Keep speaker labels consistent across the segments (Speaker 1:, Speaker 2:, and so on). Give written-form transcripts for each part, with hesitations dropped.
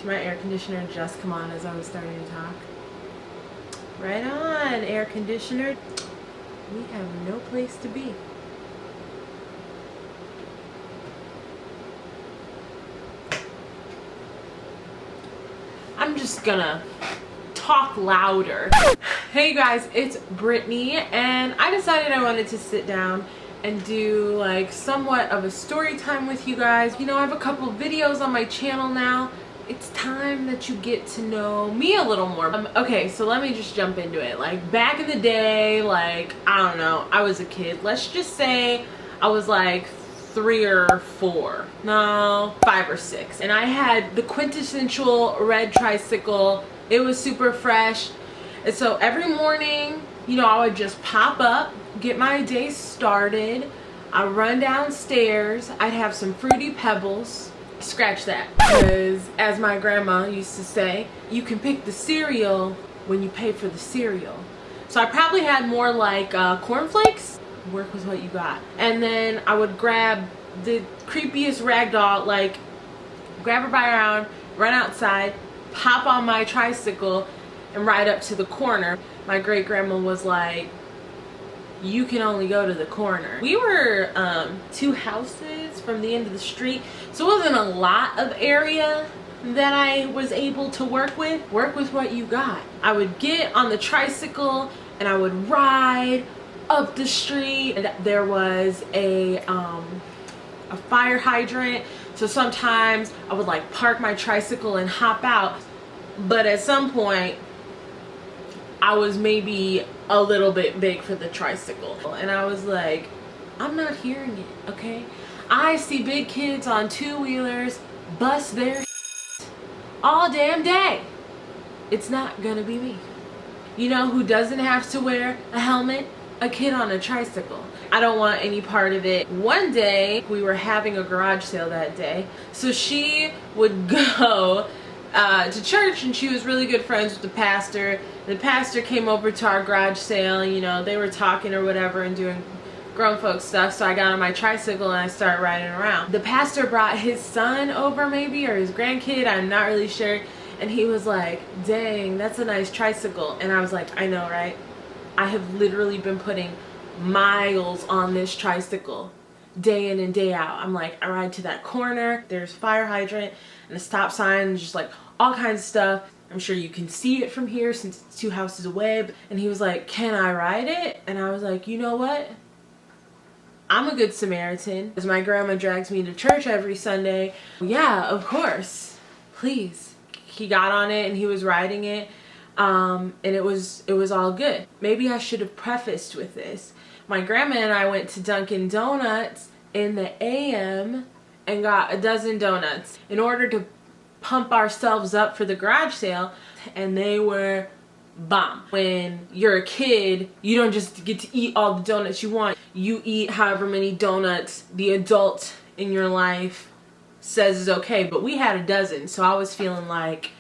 Speaker 1: Did my air conditioner just come on as I was starting to talk? Right on, air conditioner. We have no place to be. I'm just gonna talk louder. Hey guys, it's Brittany, and I decided I wanted to sit down and do like somewhat of a story time with you guys. You know, I have a couple videos on my channel now. It's time that you get to know me a little more. Okay, so let me just jump into it. Like back in the day, like, I don't know, I was a kid. Let's just say I was like 3 or 4, no, 5 or 6, and I had the quintessential red tricycle. It was super fresh, and so every morning, you know, I would just pop up, get my day started. I'd run downstairs, I'd have some Fruity Pebbles. Scratch that, because as my grandma used to say, you can pick the cereal when you pay for the cereal. So I probably had more like cornflakes. Work with what you got. And then I would grab the creepiest rag doll, like grab her by her arm, run outside, pop on my tricycle, and ride up to the corner. My great grandma was like, you can only go to the corner. We were 2 houses from the end of the street, so it wasn't a lot of area that I was able to work with. Work with what you got. I would get on the tricycle and I would ride up the street, and there was a fire hydrant, so sometimes I would like park my tricycle and hop out. But at some point I was maybe a little bit big for the tricycle, and I was like, I'm not hearing it, okay? I see big kids on 2-wheelers bust their all damn day. It's not gonna be me. You know who doesn't have to wear a helmet? A kid on a tricycle. I don't want any part of it. One day we were having a garage sale that day, so she would go to church, and she was really good friends with the pastor. The pastor came over to our garage sale, and you know, they were talking or whatever and doing grown folk stuff. So I got on my tricycle and I started riding around. The pastor brought his son over, maybe, or his grandkid, I'm not really sure, and he was like, dang, that's a nice tricycle. And I was like, I know, right? I have literally been putting miles on this tricycle day in and day out. I'm like, I ride to that corner, there's a fire hydrant and a stop sign and just like all kinds of stuff. I'm sure you can see it from here since it's 2 houses away. And he was like, can I ride it? And I was like, you know what? I'm a good Samaritan, because my grandma drags me to church every Sunday. Yeah, of course, please. He got on it and he was riding it. And it was all good. Maybe I should have prefaced with this. My grandma and I went to Dunkin' Donuts in the AM and got a dozen donuts in order to pump ourselves up for the garage sale, and they were bomb. When you're a kid, you don't just get to eat all the donuts you want. You eat however many donuts the adult in your life says is okay. But we had a dozen, so I was feeling like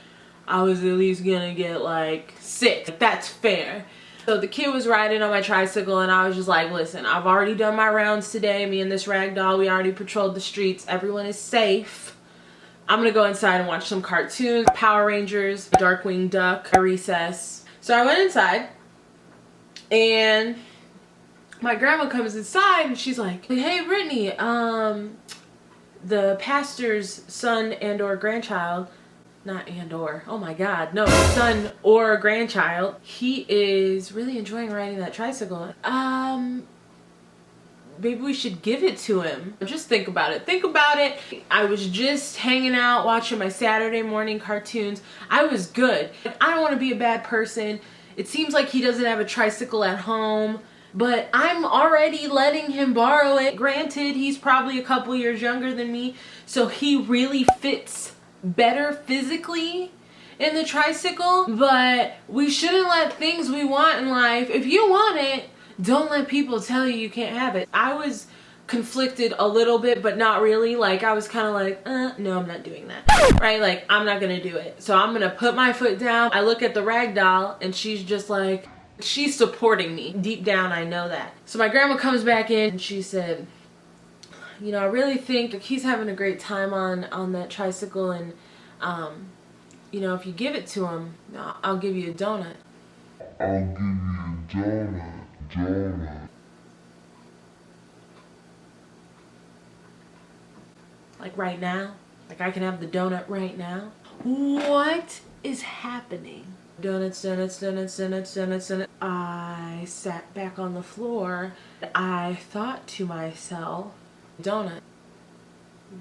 Speaker 1: I was at least gonna get like 6. That's fair. So the kid was riding on my tricycle, and I was just like, listen, I've already done my rounds today. Me and this rag doll, we already patrolled the streets. Everyone is safe. I'm gonna go inside and watch some cartoons. Power Rangers, Darkwing Duck, a recess. So I went inside, and my grandma comes inside and she's like, hey Brittany, the pastor's son and or grandchild, not and or, oh my god, no, son or grandchild, he is really enjoying riding that tricycle. Maybe we should give it to him. Just think about it. Think about it. I was just hanging out watching my Saturday morning cartoons. I was good. I don't want to be a bad person. It seems like he doesn't have a tricycle at home, but I'm already letting him borrow it. Granted, he's probably a couple years younger than me, so he really fits better physically in the tricycle. But we shouldn't let things we want in life, if you want it, don't let people tell you you can't have it. I was conflicted a little bit, but not really. Like, I was kind of like, no, I'm not doing that. Right? Like, I'm not gonna do it. So I'm gonna put my foot down. I look at the rag doll, and she's just like, she's supporting me. Deep down, I know that. So my grandma comes back in, and she said, you know, I really think he's having a great time on that tricycle, and you know, if you give it to him, I'll give you a donut.
Speaker 2: I'll give you a donut.
Speaker 1: Like right now? Like I can have the donut right now? What is happening? Donuts, donuts, donuts, donuts, donuts, donuts. I sat back on the floor. I thought to myself, donut.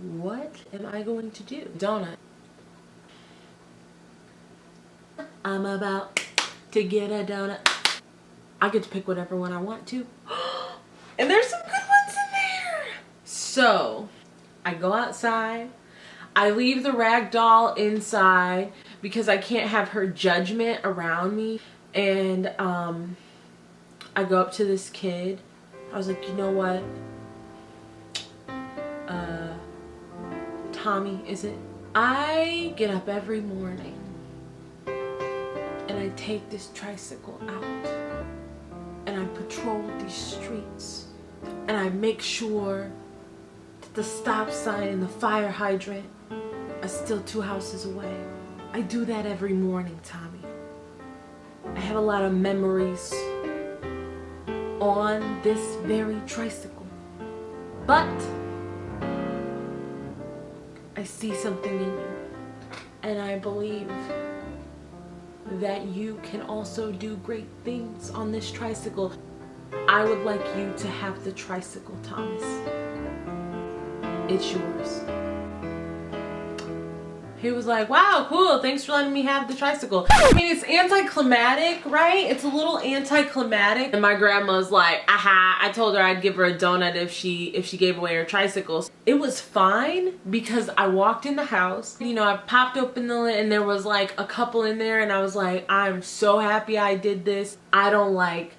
Speaker 1: What am I going to do? Donut. I'm about to get a donut. I get to pick whatever one I want to. And there's some good ones in there. So, I go outside. I leave the rag doll inside because I can't have her judgment around me. And I go up to this kid. I was like, you know what? Tommy, is it? I get up every morning and I take this tricycle out and I patrol these streets and I make sure that the stop sign and the fire hydrant are still 2 houses away. I do that every morning, Tommy. I have a lot of memories on this very tricycle. But I see something in you, and I believe that you can also do great things on this tricycle. I would like you to have the tricycle, Thomas. It's yours. He was like, wow, cool, thanks for letting me have the tricycle. I mean, it's anticlimactic, right? It's a little anticlimactic. And my grandma's like, aha, I told her I'd give her a donut if she gave away her tricycles. It was fine because I walked in the house, you know, I popped open the lid and there was like a couple in there and I was like, I'm so happy I did this. I don't like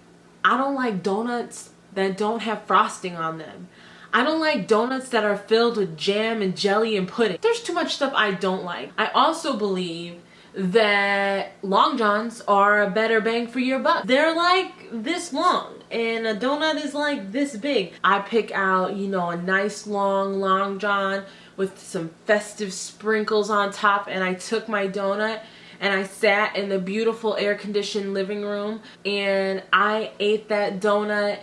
Speaker 1: donuts that don't have frosting on them. I don't like donuts that are filled with jam and jelly and pudding. There's too much stuff I don't like. I also believe that Long Johns are a better bang for your buck. They're like this long and a donut is like this big. I pick out, you know, a nice Long John with some festive sprinkles on top, and I took my donut and I sat in the beautiful air-conditioned living room and I ate that donut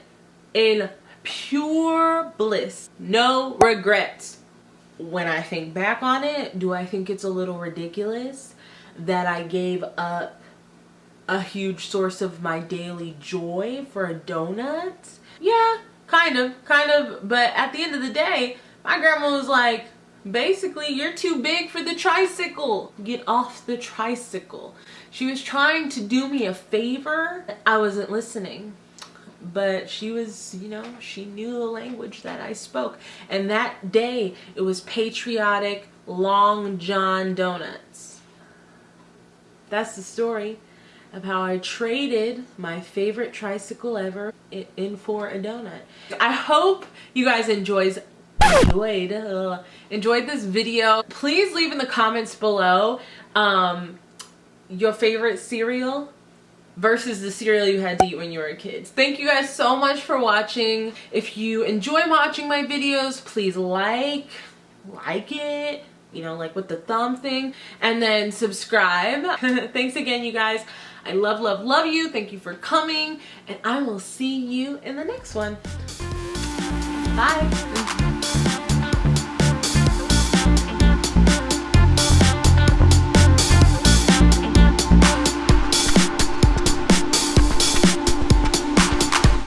Speaker 1: in pure bliss, no regrets. When I think back on it, do I think it's a little ridiculous that I gave up a huge source of my daily joy for a donut? Yeah, kind of, but at the end of the day, my grandma was like, basically, you're too big for the tricycle. Get off the tricycle. She was trying to do me a favor. I wasn't listening. But she was, you know, she knew the language that I spoke. And that day, it was patriotic Long John donuts. That's the story of how I traded my favorite tricycle ever in for a donut. I hope you guys enjoyed this video. Please leave in the comments below your favorite cereal versus the cereal you had to eat when you were a kid. Thank you guys so much for watching. If you enjoy watching my videos, please like it, you know, like with the thumb thing, and then subscribe. Thanks again, you guys. I love you. Thank you for coming, and I will see you in the next one. Bye.